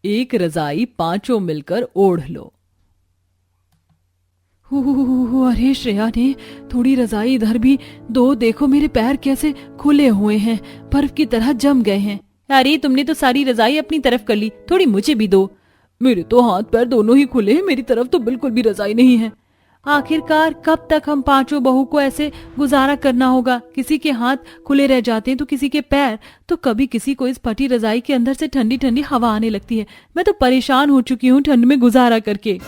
एक रजाई पांचों मिलकर ओढ़ लो। अरे श्रेया ने थोड़ी रजाई इधर भी दो, देखो मेरे पैर कैसे खुले हुए हैं, बर्फ की तरह जम गए हैं। अरे तुमने तो सारी रजाई अपनी तरफ कर ली, थोड़ी मुझे भी दो। मेरे तो हाथ पैर दोनों ही खुले हैं, मेरी तरफ तो बिल्कुल भी रजाई नहीं है। आखिरकार कब तक हम पांचों बहू को ऐसे गुजारा करना होगा? किसी के हाथ खुले रह जाते हैं तो किसी के पैर, तो कभी किसी को इस फटी रजाई के अंदर से ठंडी ठंडी हवा आने लगती है। मैं तो परेशान हो चुकी हूँ ठंड में गुजारा करके।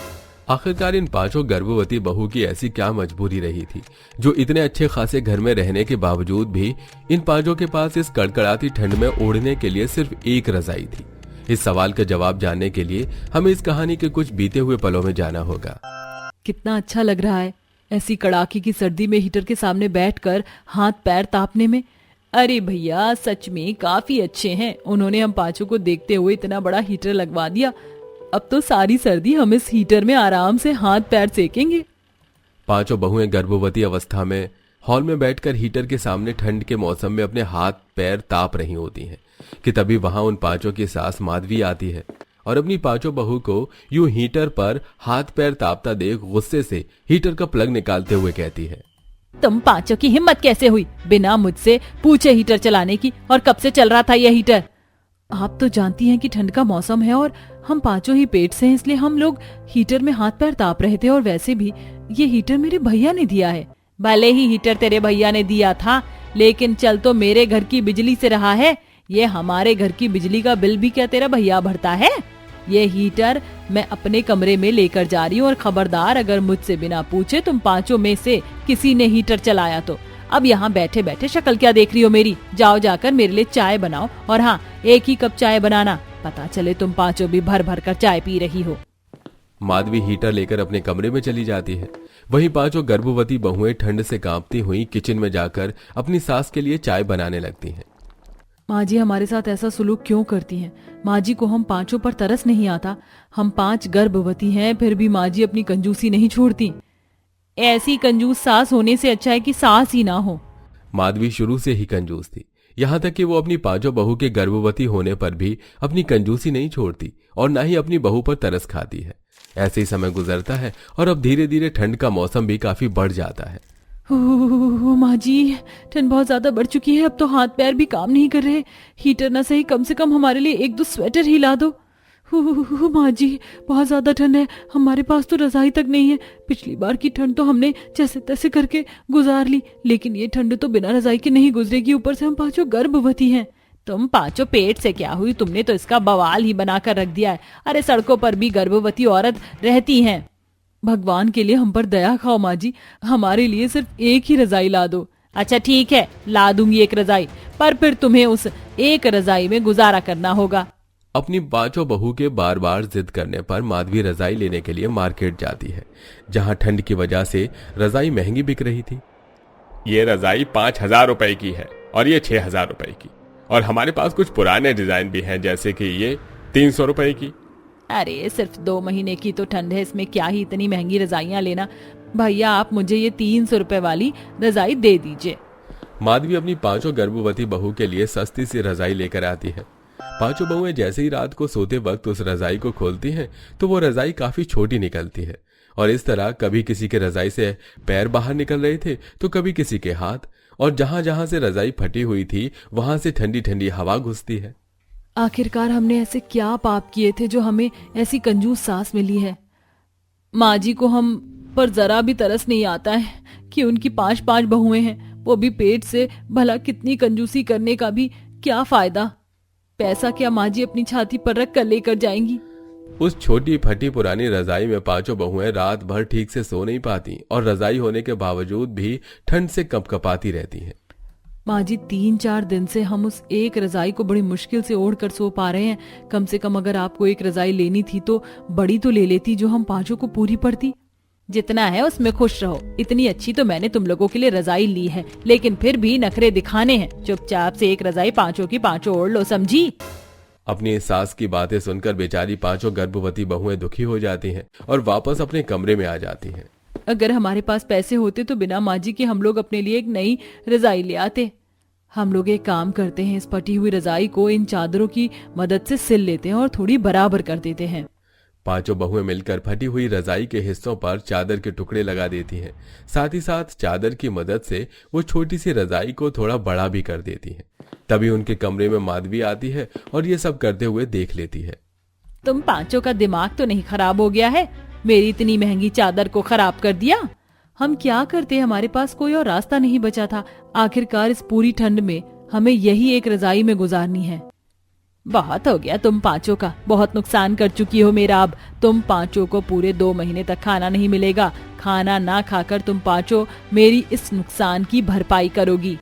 आखिरकार इन पांचों गर्भवती बहू की ऐसी क्या मजबूरी रही थी जो इतने अच्छे खासे घर में रहने के बावजूद भी इन पांचों के पास इस कड़कड़ाती ठंड में ओढ़ने के लिए सिर्फ एक रजाई थी। इस सवाल का जवाब जानने के लिए हमें इस कहानी के कुछ बीते हुए पलों में जाना होगा। कितना अच्छा लग रहा है ऐसी कड़ाके की सर्दी में हीटर के सामने बैठकर हाथ पैर तापने में। अरे भैया सच में काफी अच्छे हैं, उन्होंने हम पांचों को देखते हुए इतना बड़ा हीटर लगवा दिया। अब तो सारी सर्दी हम इस हीटर में आराम से हाथ पैर सेकेंगे। पांचों बहुएं गर्भवती अवस्था में हॉल में बैठकर हीटर के सामने ठंड के मौसम में अपने हाथ पैर ताप रही होती हैं कि तभी वहां उन पांचों की सास माधवी आती है और अपनी पांचों बहू को यूं हीटर पर हाथ पैर तापता देख गुस्से से हीटर का प्लग निकालते हुए कहती है, तुम पांचों की हिम्मत कैसे हुई बिना मुझसे पूछे हीटर चलाने की? और कब से चल रहा था यह हीटर? आप तो जानती हैं कि ठंड का मौसम है और हम पांचों ही पेट से हैं, इसलिए हम लोग हीटर में हाथ पैर ताप रहे थे। और वैसे भी ये हीटर मेरे भैया ने दिया है। भले ही हीटर तेरे भैया ने दिया था, लेकिन चल तो मेरे घर की बिजली से रहा है। ये हमारे घर की बिजली का बिल भी क्या तेरा भैया भरता है? ये हीटर मैं अपने कमरे में लेकर जा रही हूँ और खबरदार अगर मुझसे बिना पूछे तुम पांचों में से किसी ने हीटर चलाया तो। अब यहाँ बैठे बैठे शक्ल क्या देख रही हो मेरी? जाओ जाकर मेरे लिए चाय बनाओ, और हाँ एक ही कप चाय बनाना, पता चले तुम पांचों भी भर भर कर चाय पी रही हो। माधवी हीटर लेकर अपने कमरे में चली जाती है। वहीं पांचों गर्भवती बहुएं ठंड से कांपती हुई किचन में जाकर अपनी सास के लिए चाय बनाने लगती हैं। माँ जी हमारे साथ ऐसा सुलूक क्यों करती हैं? माँ जी को हम पांचों पर तरस नहीं आता? हम पांच गर्भवती हैं, फिर भी माँ जी अपनी कंजूसी नहीं छोड़ती। ऐसी कंजूस सास होने से अच्छा है कि सास ही ना हो। माधवी शुरू से ही कंजूस थी, यहाँ तक कि वो अपनी पांचों बहू के गर्भवती होने पर भी अपनी कंजूसी नहीं छोड़ती और न ही अपनी बहू पर तरस खाती है। ऐसे ही समय गुजरता है और अब धीरे धीरे ठंड का मौसम भी काफी बढ़ जाता है। माँ जी ठंड बहुत ज्यादा बढ़ चुकी है, अब तो हाथ पैर भी काम नहीं कर रहे। हीटर ना सही कम से कम हमारे लिए एक दो स्वेटर ही ला दो। माँ जी बहुत ज्यादा ठंड है, हमारे पास तो रजाई तक नहीं है। पिछली बार की ठंड तो हमने जैसे तैसे करके गुजार ली, लेकिन ये ठंड तो बिना रजाई के नहीं गुजरेगी। ऊपर से हम पांचों गर्भवती हैं। तुम पांचों पेट से क्या हुई? तुमने तो इसका बवाल ही बनाकर रख दिया है। अरे सड़कों पर भी गर्भवती औरत रहती हैं। भगवान के लिए हम पर दया खाओ माँ जी, हमारे लिए सिर्फ एक ही रजाई ला दो। अच्छा ठीक है ला दूंगी एक रजाई, पर फिर तुम्हें उस एक रजाई में गुजारा करना होगा। अपनी पांचों बहू के बार बार जिद करने पर माधवी रजाई लेने के लिए मार्केट जाती है, जहां ठंड की वजह से रजाई महंगी बिक रही थी। ये रजाई 5,000 रुपए की है और ये 6,000 रुपए की, और हमारे पास कुछ पुराने डिजाइन भी हैं, जैसे कि ये 300 रुपए की। अरे सिर्फ 2 महीने की तो ठंड है, इसमें क्या ही इतनी महंगी रजाइयां लेना। भैया आप मुझे ये 300 रुपए वाली रजाई दे दीजिए। माधवी अपनी पांचों गर्भवती बहू के लिए सस्ती सी रजाई लेकर आती है। पांचों बहुएं जैसे ही रात को सोते वक्त उस रजाई को खोलती हैं तो वो रजाई काफी छोटी निकलती है, और इस तरह कभी किसी के रजाई से पैर बाहर निकल रहे थे तो कभी किसी के हाथ, और जहां जहां से रजाई फटी हुई थी वहां से ठंडी ठंडी हवा घुसती है। आखिरकार हमने ऐसे क्या पाप किए थे जो हमें ऐसी कंजूस सास मिली है? माँ जी को हम पर जरा भी तरस नहीं आता है कि उनकी 5-5 बहुएं हैं, वो भी पेट से। भला कितनी कंजूसी करने का भी क्या फायदा? पैसा क्या माँ जी अपनी छाती पर रख कर लेकर जाएंगी? उस छोटी फटी पुरानी रजाई में पांचों बहुएं रात भर ठीक से सो नहीं पाती और रजाई होने के बावजूद भी ठंड से कपकपाती रहती हैं। माँ जी 3-4 दिन से हम उस एक रजाई को बड़ी मुश्किल से ओढ़ कर सो पा रहे हैं। कम से कम अगर आपको एक रजाई लेनी थी तो बड़ी तो ले लेती, जो हम पांचों को पूरी पड़ती। जितना है उसमें खुश रहो। इतनी अच्छी तो मैंने तुम लोगों के लिए रजाई ली है, लेकिन फिर भी नखरे दिखाने हैं। चुपचाप से एक रजाई पांचों की पांचों ओढ़ लो, समझी? अपनी सास की बातें सुनकर बेचारी पांचों गर्भवती बहुएं दुखी हो जाती हैं और वापस अपने कमरे में आ जाती हैं। अगर हमारे पास पैसे होते तो बिना माँ जी के हम लोग अपने लिए एक नई रजाई ले आते। हम लोग एक काम करते हैं, इस फटी हुई रजाई को इन चादरों की मदद से सिल लेते हैं और थोड़ी बराबर कर देते हैं। पांचों बहुएं मिलकर फटी हुई रजाई के हिस्सों पर चादर के टुकड़े लगा देती हैं। साथ ही साथ चादर की मदद से वो छोटी सी रजाई को थोड़ा बड़ा भी कर देती हैं। तभी उनके कमरे में माधवी आती है और ये सब करते हुए देख लेती है। तुम पांचों का दिमाग तो नहीं खराब हो गया है? मेरी इतनी महंगी चादर को खराब कर दिया। हम क्या करते, हमारे पास कोई और रास्ता नहीं बचा था। आखिरकार इस पूरी ठंड में हमें यही एक रजाई में गुजारनी है। बहुत हो गया तुम पांचों का, बहुत नुकसान कर चुकी हो मेरा। अब तुम पांचों को पूरे 2 महीने तक खाना नहीं मिलेगा। खाना ना खाकर तुम पांचों मेरी इस नुकसान की भरपाई करोगी।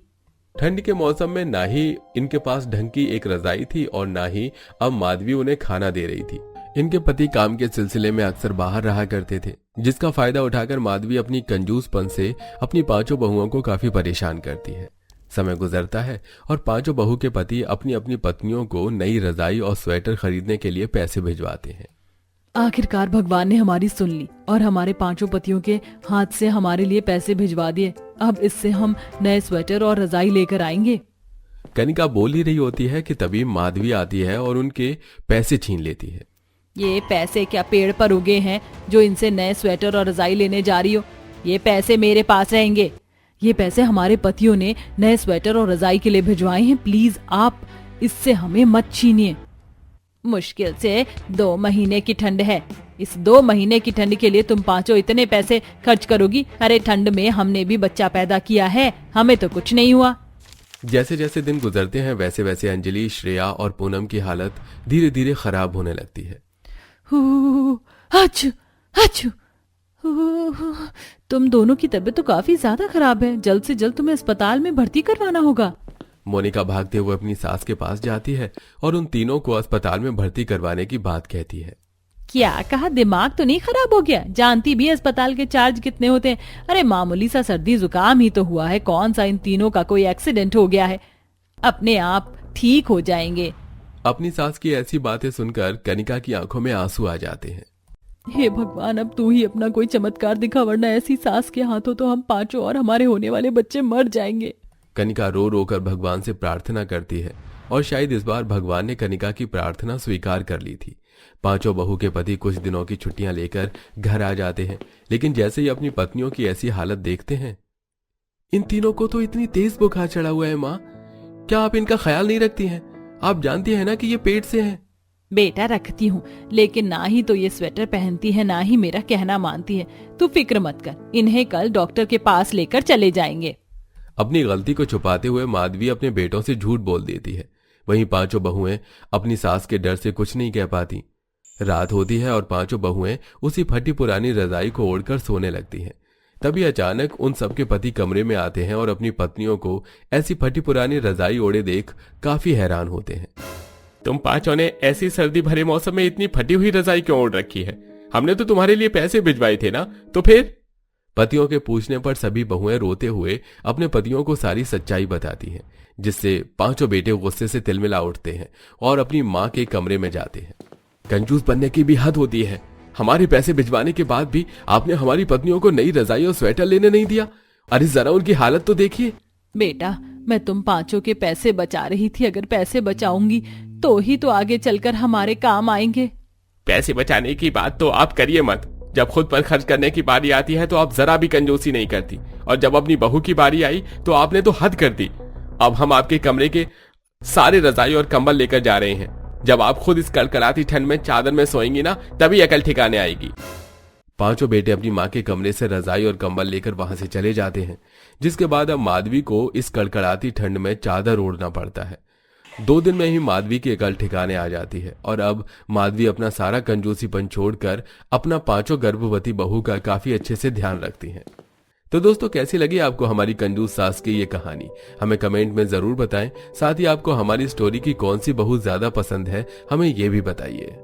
ठंड के मौसम में ना ही इनके पास ढंग की एक रजाई थी और ना ही अब माधवी उन्हें खाना दे रही थी। इनके पति काम के सिलसिले में अक्सर बाहर रहा करते थे, जिसका फायदा उठाकर माधवी अपनी कंजूसपन से अपनी पांचों बहुओं को काफी परेशान करती है। समय गुजरता है और पांचों बहू के पति अपनी अपनी पत्नियों को नई रजाई और स्वेटर खरीदने के लिए पैसे भिजवाते हैं। आखिरकार भगवान ने हमारी सुन ली और हमारे पांचों पतियों के हाथ से हमारे लिए पैसे भिजवा दिए। अब इससे हम नए स्वेटर और रजाई लेकर आएंगे। कनिका बोल ही रही होती है कि तभी माधवी आती है और उनके पैसे छीन लेती है। ये पैसे क्या पेड़ पर उगे हैं जो इनसे नए स्वेटर और रजाई लेने जा रही हो? ये पैसे मेरे पास रहेंगे। ये पैसे हमारे पतियों ने नए स्वेटर और रजाई के लिए भिजवाए हैं। प्लीज आप इससे हमें मत छीनिए। मुश्किल से 2 महीने की ठंड है। इस 2 महीने की ठंड के लिए तुम पांचों इतने पैसे खर्च करोगी? अरे ठंड में हमने भी बच्चा पैदा किया है, हमें तो कुछ नहीं हुआ। जैसे जैसे दिन गुजरते हैं वैसे वैसे अंजलि, श्रेया और पूनम की हालत धीरे धीरे खराब होने लगती है। अच्छू, अच्छू, तुम दोनों की तबीयत तो काफी ज्यादा खराब है। जल्द से जल्द तुम्हें अस्पताल में भर्ती करवाना होगा। मोनिका भागते हुए अपनी सास के पास जाती है और उन तीनों को अस्पताल में भर्ती करवाने की बात कहती है। क्या कहा? दिमाग तो नहीं खराब हो गया? जानती भी है अस्पताल के चार्ज कितने होते हैं। अरे मामूली सा सर्दी जुकाम ही तो हुआ है, कौन सा इन तीनों का कोई एक्सीडेंट हो गया है? अपने आप ठीक हो जाएंगे। अपनी सास की ऐसी बातें सुनकर कनिका की आंखों में आंसू आ जाते हैं। हे भगवान, अब तू ही अपना कोई चमत्कार दिखा, वरना ऐसी सास के हाथों तो हम पांचों और हमारे होने वाले बच्चे मर जाएंगे। कनिका रो रो कर भगवान से प्रार्थना करती है और शायद इस बार भगवान ने कनिका की प्रार्थना स्वीकार कर ली थी। पांचों बहू के पति कुछ दिनों की छुट्टियां लेकर घर आ जाते हैं, लेकिन जैसे ही अपनी पत्नियों की ऐसी हालत देखते हैं, इन तीनों को तो इतनी तेज बुखार चढ़ा हुआ है माँ, क्या आप इनका ख्याल नहीं रखती हैं? आप जानती है ना कि ये पेट से हैं। बेटा रखती हूँ, लेकिन ना ही तो ये स्वेटर पहनती है, ना ही मेरा कहना मानती है। तू फिक्र मत कर, इन्हें कल डॉक्टर के पास लेकर चले जाएंगे। अपनी गलती को छुपाते हुए माधवी अपने बेटों से झूठ बोल देती है। वहीं पांचों बहुएं अपनी सास के डर से कुछ नहीं कह पाती। रात होती है और पांचों बहुएं उसी फटी पुरानी रजाई को ओढ़कर सोने लगती हैं। तभी अचानक उन सबके पति कमरे में आते हैं और अपनी पत्नियों को ऐसी फटी पुरानी रजाई ओढ़े देख काफी हैरान होते हैं। तुम पांचों ने ऐसी सर्दी भरे मौसम में इतनी फटी हुई रजाई क्यों ओढ़ रखी है? हमने तो तुम्हारे लिए पैसे भिजवाए थे ना, तो फिर? पतियों के पूछने पर सभी बहुएं रोते हुए अपने पतियों को सारी सच्चाई बताती हैं, जिससे पांचों बेटे गुस्से से तिलमिला उठते हैं और अपनी मां के कमरे में जाते हैं। कंजूस बनने की भी हद होती है। हमारे पैसे भिजवाने के बाद भी आपने हमारी पत्नियों को नई रजाई और स्वेटर लेने नहीं दिया। अरे जरा उनकी हालत तो देखिए। बेटा, मैं तुम पांचों के पैसे बचा रही थी। अगर पैसे बचाऊंगी तो ही तो आगे चलकर हमारे काम आएंगे। पैसे बचाने की बात तो आप करिए मत। जब खुद पर खर्च करने की बारी आती है तो आप जरा भी कंजूसी नहीं करती, और जब अपनी बहू की बारी आई तो आपने तो हद कर दी। अब हम आपके कमरे के सारे रजाई और कंबल लेकर जा रहे हैं। जब आप खुद इस कड़कड़ाती ठंड में चादर में सोएंगी ना, तभी अकल ठिकाने आएगी। पांचों बेटे अपनी मां के कमरे से रजाई और कंबल लेकर वहां से चले जाते हैं, जिसके बाद अब माधवी को इस कड़कड़ाती ठंड में चादर ओढ़ना पड़ता है। 2 दिन में ही माधवी की अकल ठिकाने आ जाती है और अब माधवी अपना सारा कंजूसीपन छोड़कर अपना पांचों गर्भवती बहू का काफी अच्छे से ध्यान रखती हैं। तो दोस्तों, कैसी लगी आपको हमारी कंजूस सास की ये कहानी? हमें कमेंट में जरूर बताएं। साथ ही आपको हमारी स्टोरी की कौन सी बहू ज्यादा पसंद है, हमें ये भी बताइए।